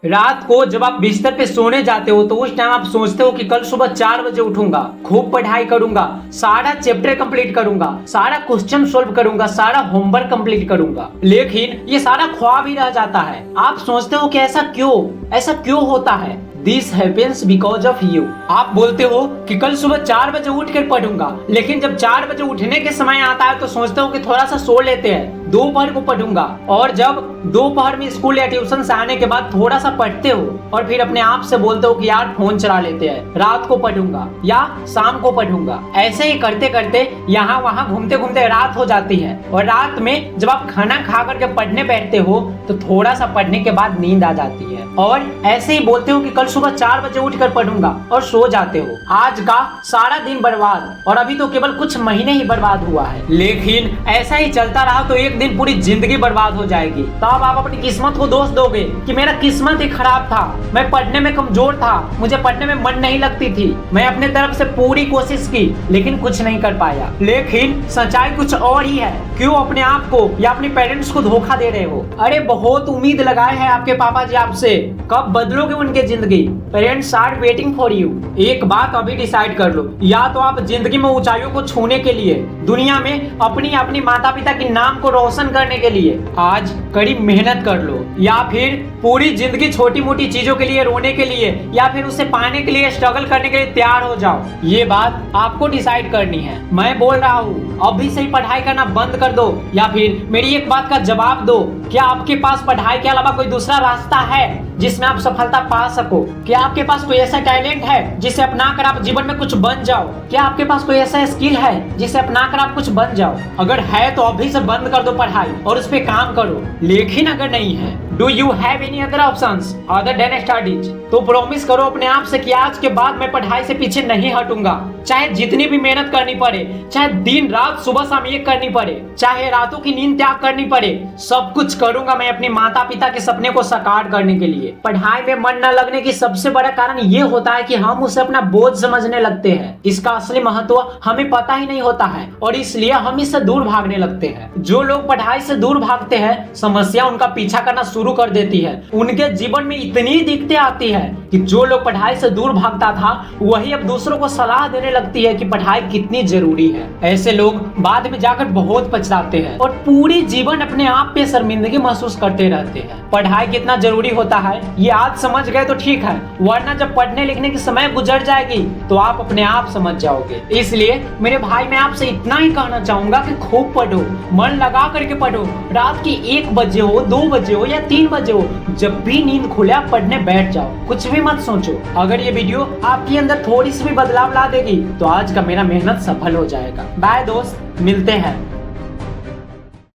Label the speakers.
Speaker 1: रात को जब आप बिस्तर पे सोने जाते हो तो उस टाइम आप सोचते हो कि कल सुबह 4 बजे उठूंगा, खूब पढ़ाई करूंगा, सारा चैप्टर कंप्लीट करूंगा, सारा क्वेश्चन सोल्व करूंगा, सारा होमवर्क कंप्लीट करूंगा। लेकिन ये सारा ख्वाब ही रह जाता है। आप सोचते हो कि ऐसा क्यों होता है। This happens because of you. आप बोलते हो कि कल सुबह 4 बजे उठ कर पढ़ूंगा, लेकिन जब 4 बजे उठने के समय आता है तो सोचते हो कि थोड़ा सा सो लेते हैं, दोपहर को पढ़ूंगा। और जब दोपहर में स्कूल या ट्यूशन से आने के बाद थोड़ा सा पढ़ते हो और फिर अपने आप से बोलते हो कि यार फोन चला लेते हैं, रात को पढ़ूंगा या शाम को पढ़ूंगा। ऐसे ही करते करते यहाँ वहाँ घूमते घूमते रात हो जाती है। और रात में जब आप खाना खा करके पढ़ने बैठते हो तो थोड़ा सा पढ़ने के बाद नींद आ जाती है और ऐसे ही बोलते हो कि कल सुबह 4 बजे उठकर पढ़ूंगा और सो जाते हो। आज का सारा दिन बर्बाद, और अभी तो केवल कुछ महीने ही बर्बाद हुआ है। लेकिन ऐसा ही चलता रहा तो एक दिन पूरी जिंदगी बर्बाद हो जाएगी। तब आप अपनी किस्मत को दोष दोगे कि मेरा किस्मत ही खराब था, मैं पढ़ने में कमजोर था, मुझे पढ़ने में मन नहीं लगती थी, मैं अपने तरफ से पूरी कोशिश की लेकिन कुछ नहीं कर पाया। लेकिन सच्चाई कुछ और ही है। क्यों अपने आप को या अपने पेरेंट्स को धोखा दे रहे हो? अरे बहुत उम्मीद लगाए हैं आपके पापा जी आपसे, कब बदलोगे उनके जिंदगी? Parents are waiting for you. एक बात अभी डिसाइड कर लो, या तो आप जिंदगी में ऊंचाइयों को छूने के लिए, दुनिया में अपनी माता पिता के नाम को रोशन करने के लिए आज कड़ी मेहनत कर लो, या फिर पूरी जिंदगी छोटी मोटी चीजों के लिए रोने के लिए या फिर उसे पाने के लिए स्ट्रगल करने के लिए तैयार हो जाओ। ये बात आपको डिसाइड करनी है। मैं बोल रहा हूँ अभी से ही पढ़ाई करना बंद कर दो, या फिर मेरी एक बात का जवाब दो, क्या आपके पास पढ़ाई के अलावा कोई दूसरा रास्ता है जिसमें आप सफलता पा सको? क्या आपके पास कोई ऐसा टैलेंट है जिसे अपना कर आप जीवन में कुछ बन जाओ? क्या आपके पास कोई ऐसा स्किल है जिसे अपना कर आप कुछ बन जाओ? अगर है तो अभी से बंद कर दो पढ़ाई और उस पे काम करो। लेकिन अगर नहीं है, do you have any other options other than studies? तो प्रॉमिस करो अपने आप से कि आज के बाद मैं पढ़ाई से पीछे नहीं हटूंगा, चाहे जितनी भी मेहनत करनी पड़े, चाहे दिन रात सुबह शाम एक करनी पड़े, चाहे रातों की नींद त्याग करनी पड़े, सब कुछ करूंगा मैं अपने माता पिता के सपने को साकार करने के लिए। पढ़ाई में मन न लगने की सबसे बड़ा कारण ये होता है कि हम उसे अपना बोझ समझने लगते हैं। इसका असली महत्व हमें पता ही नहीं होता है और इसलिए हम इससे दूर भागने लगते हैं। जो लोग पढ़ाई से दूर भागते हैं, समस्या उनका पीछा करना शुरू कर देती है। उनके जीवन में इतनी दिक्कतें आती है कि जो लोग पढ़ाई से दूर भागता था वही अब दूसरों को सलाह देने लगती है कि पढ़ाई कितनी जरूरी है। ऐसे लोग बाद में जाकर बहुत पछताते हैं और पूरे जीवन अपने आप पे शर्मिंदगी महसूस करते रहते हैं। पढ़ाई कितना जरूरी होता है ये आज समझ गए तो ठीक है, वरना जब पढ़ने लिखने की समय गुजर जाएगी तो आप अपने आप समझ जाओगे। इसलिए मेरे भाई मैं आपसे इतना ही कहना चाहूंगा कि खूब पढ़ो, मन लगा करके पढ़ो। रात की 1 बजे हो, 2 बजे हो या 3 बजे हो, जब भी नींद खुले आप पढ़ने बैठ जाओ, कुछ भी मत सोचो। अगर ये वीडियो आपके अंदर थोड़ी सी भी बदलाव ला देगी तो आज का मेरा मेहनत सफल हो जाएगा। बाय दोस्त, मिलते हैं।